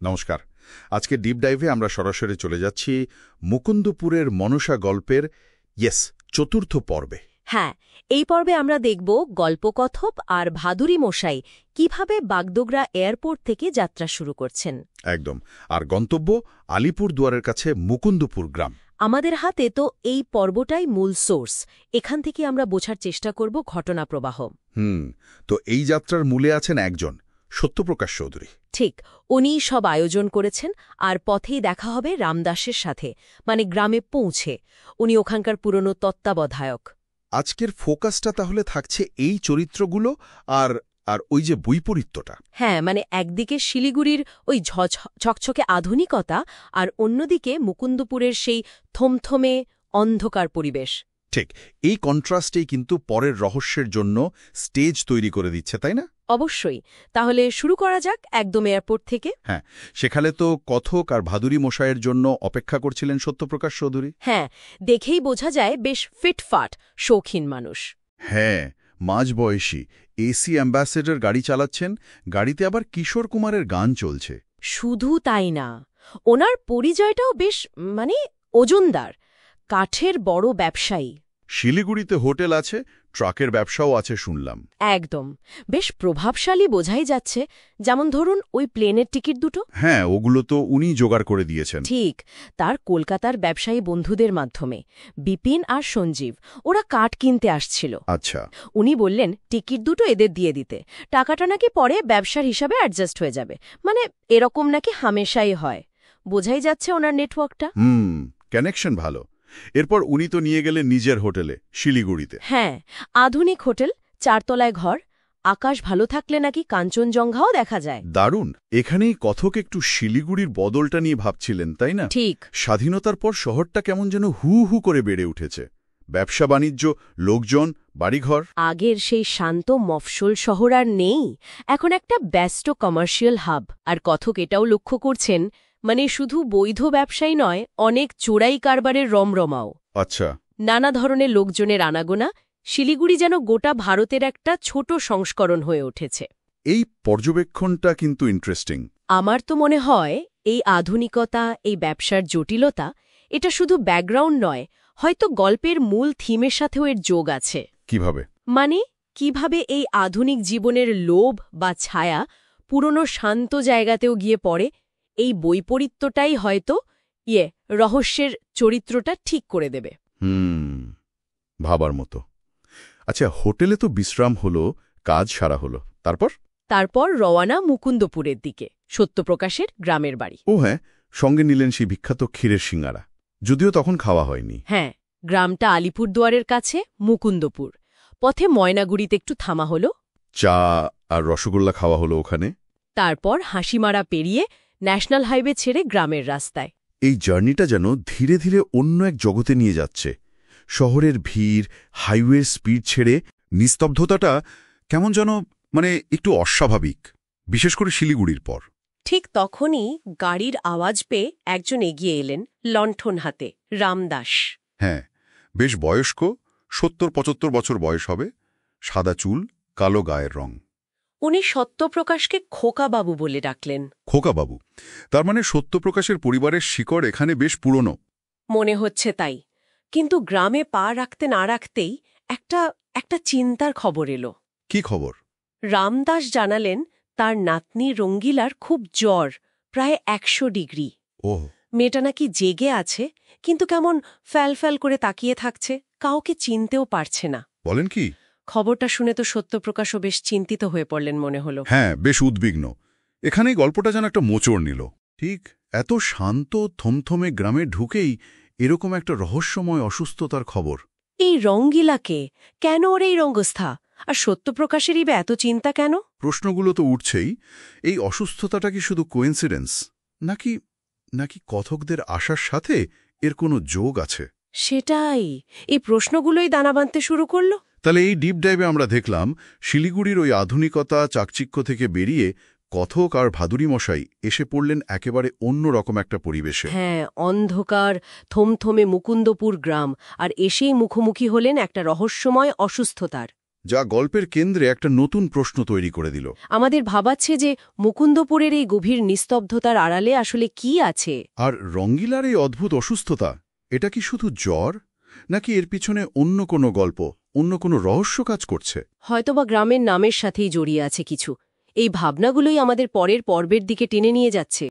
নমস্কার। আজকে ডিপ ডাইভে আমরা সরাসরি চলে যাচ্ছি মুকুন্দপুরের মনসা গল্পের চতুর্থ পর্বে। হ্যাঁ, এই পর্বে আমরা দেখব গল্পকথক আর ভাদুরী মশাই কিভাবে বাগডোগরা এয়ারপোর্ট থেকে যাত্রা শুরু করছেন। একদম। আর গন্তব্য আলিপুরদুয়ারের কাছে মুকুন্দপুর গ্রাম। আমাদের হাতে তো এই পর্বটাই মূল সোর্স। এখান থেকে আমরা বোঝার চেষ্টা করব ঘটনা প্রবাহ। তো এই যাত্রার মূলে আছেন একজন, সত্যপ্রকাশ চৌধুরী। ঠিক, উনি সব আয়োজন করেছেন। আর পথেই দেখা হবে রামদাসের সাথে, মানে গ্রামে পৌঁছে। উনি ওখানকার পুরনো তত্ত্বাবধায়ক। আজকের ফোকাসটা তাহলে থাকছে এই চরিত্রগুলো আর আর ওই যে বৈপরীত্যটা। হ্যাঁ, মানে একদিকে শিলিগুড়ির ওই ঝকঝকে আধুনিকতা, আর অন্যদিকে মুকুন্দপুরের সেই থমথমে অন্ধকার পরিবেশ। ঠিক, এই কন্ট্রাস্টেই কিন্তু পরের রহস্যের জন্য স্টেজ তৈরি করে দিচ্ছে, তাই না? অবশ্যই। তাহলে শুরু করা যাক একদম এয়ারপোর্ট থেকে। হ্যাঁ, সেখানে তো কথক আর ভাদুরী মশাইয়ের জন্য অপেক্ষা করছিলেন সত্যপ্রকাশ চৌধুরী। হ্যাঁ, দেখেই বোঝা যায় বেশ ফিটফাট শৌখিন মানুষ। হ্যাঁ, মাঝবয়সী, এসি অ্যাম্বাসেডর গাড়ি চালাচ্ছেন। গাড়িতে আবার কিশোর কুমারের গান চলছে। শুধু তাই না, ওনার পরিচয়টাও বেশ ওজনদার। কাঠের বড় ব্যবসায়ী। শিলিগুড়িতে হোটেল আছে, ট্রাকের ব্যবসাও আছে শুনলাম। একদম, বেশ প্রভাবশালী বোঝাই যাচ্ছে। যেমন ধরুন ওই প্লেনের টিকিট দুটো। হ্যাঁ, ওগুলো তো উনি জোগাড় করে দিয়েছেন। ঠিক, তার কলকাতার ব্যবসায়ী বন্ধুদের মাধ্যমে। বিপিন আর সঞ্জীব, ওরা কাঠ কিনতে আসছিল। আচ্ছা। উনি বললেন টিকিট দুটো এদের দিয়ে দিতে, টাকাটা নাকি পরে ব্যবসার হিসাবে অ্যাডজাস্ট হয়ে যাবে। মানে এরকম নাকি হামেশাই হয়। বোঝাই যাচ্ছে ওনার নেটওয়ার্কটা। কানেকশন ভালো। এরপর উনি তো নিয়ে গেলেন নিজের হোটেলে শিলিগুড়িতে। হ্যাঁ, আধুনিক হোটেল, 4 তলায় ঘর। আকাশ ভালো থাকলে নাকি কাঞ্চনজঙ্ঘাও দেখা যায়। দারুণ। এখানেই কথক একটু শিলিগুড়ির বদলটা নিয়ে ভাবছিলেন, তাই না? ঠিক। স্বাধীনতার পর শহরটা কেমন যেন হু হু করে বেড়ে উঠেছে। ব্যবসা বাণিজ্য, লোকজন, বাড়িঘর। আগের সেই শান্ত মফস্বল শহর আর নেই। এখন একটা ব্যস্ত কমার্শিয়াল হাব। আর কথক এটাও লক্ষ্য করছেন, মানে শুধু বৈধ ব্যবসায়ী নয়, অনেক চোরাই কারবারের রমরমাও। আচ্ছা। নানা ধরনের লোকজনের আনাগোনা। শিলিগুড়ি যেন গোটা ভারতের একটা ছোট সংস্করণ হয়ে উঠেছে। এই পর্যবেক্ষণটা কিন্তু ইন্টারেস্টিং। আমার তো মনে হয় এই আধুনিকতা, এই ব্যবসার জটিলতা, এটা শুধু ব্যাকগ্রাউন্ড নয়, হয়তো গল্পের মূল থিমের সাথেও এর যোগ আছে। কিভাবে? মানে কিভাবে এই আধুনিক জীবনের লোভ বা ছায়া পুরনো শান্ত জায়গাতেও গিয়ে পড়ে, এই বৈপরীত্যটাই হয়তো রহস্যের চরিত্রটা ঠিক করে দেবে। ভাবার মতো। আচ্ছা, হোটেলে তো বিশ্রাম হলো, কাজ সারা হলো, তারপর রওয়ানা মুকুন্দপুরের দিকে, সত্যপ্রকাশের গ্রামের বাড়ি। ও হ্যাঁ, সঙ্গে নিলেন সেই বিখ্যাত ক্ষীরের সিঙ্গারা, যদিও তখন খাওয়া হয়নি। হ্যাঁ, গ্রামটা আলিপুরদুয়ারের কাছে, মুকুন্দপুর। পথে ময়নাগুড়িতে একটু থামা হলো, চা আর রসগোল্লা খাওয়া হলো ওখানে। তারপর হাসিমারা পেরিয়ে ন্যাশনাল হাইওয়ে ছেড়ে গ্রামের রাস্তায়। এই জার্নিটা যেন ধীরে ধীরে অন্য এক জগতে নিয়ে যাচ্ছে। শহরের ভিড়, হাইওয়ের স্পিড ছেড়ে নিস্তব্ধতাটা কেমন যেন একটু অস্বাভাবিক, বিশেষ করে শিলিগুড়ির পর। ঠিক তখনই গাড়ির আওয়াজ পেয়ে একজন এগিয়ে এলেন, লণ্ঠন হাতে। রামদাস। হ্যাঁ, বেশ বয়স্ক, ৭০-৭৫ বছর বয়স হবে, সাদা চুল, কালো গায়ের রং। উনি সত্যপ্রকাশকে খোকাবাবু বলে ডাকলেন। খোকাবাবু? তার মানে সত্যপ্রকাশের পরিবারের শিকড় এখানে বেশ পুরনো। মনে হচ্ছে তাই। কিন্তু গ্রামে পা রাখতে না রাখতেই একটা চিন্তার খবর এলো। কি খবর? রামদাস জানালেন তার নাতনি রঙ্গিলার খুব জ্বর, প্রায় ১০০ ডিগ্রি। মেয়েটা নাকি জেগে আছে, কিন্তু কেমন ফ্যাল করে তাকিয়ে থাকছে, কাউকে চিনতেও পারছে না। বলেন কি? খবরটা শুনে তো সত্যপ্রকাশও বেশ চিন্তিত হয়ে পড়লেন মনে হলো। হ্যাঁ, বেশ উদ্বিগ্ন। এখানেই গল্পটা যেন একটা মোচড় নিল। ঠিক, এত শান্ত থমথমে গ্রামে ঢুকেই এরকম একটা রহস্যময় অসুস্থতার খবর। এই রঙ্গিলাকে কেন ওর এই রঙ্গস্থা? আর সত্যপ্রকাশেরই বা এত চিন্তা কেন? প্রশ্নগুলো তো উঠছেই। এই অসুস্থতাটা কি শুধু কোইন্সিডেন্স, নাকি কথকদের আসার সাথে এর কোনো যোগ আছে? সেটাই, এই প্রশ্নগুলোই দানা বাঁধতে শুরু করলো। তাহলে এই ডিপ ডাইভে আমরা দেখলাম শিলিগুড়ির ওই আধুনিকতা, চাকচিক্য থেকে বেরিয়ে কথক আর ভাদুরী মশাই এসে পড়লেন একেবারে অন্য রকম একটা পরিবেশে। হ্যাঁ, অন্ধকার থমথমে মুকুন্দপুর গ্রাম, আর এসেই মুখোমুখি হলেন একটা রহস্যময় অসুস্থতার। যা গল্পের কেন্দ্রে একটা নতুন প্রশ্ন তৈরি করে দিল। আমাদের ভাবাচ্ছে যে মুকুন্দপুরের এই গভীর নিস্তব্ধতার আড়ালে আসলে কি আছে। আর রঙ্গিলার এই অদ্ভুত অসুস্থতা, এটা কি শুধু জ্বর, নাকি এর পিছনে অন্য কোনো গল্প, অন্য কোনো রহস্য কাজ করছে? হয়তোবা গ্রামের নামের সাথেই জড়িয়ে আছে কিছু। এই ভাবনাগুলোই আমাদের পরের পর্বের দিকে টেনে নিয়ে যাচ্ছে।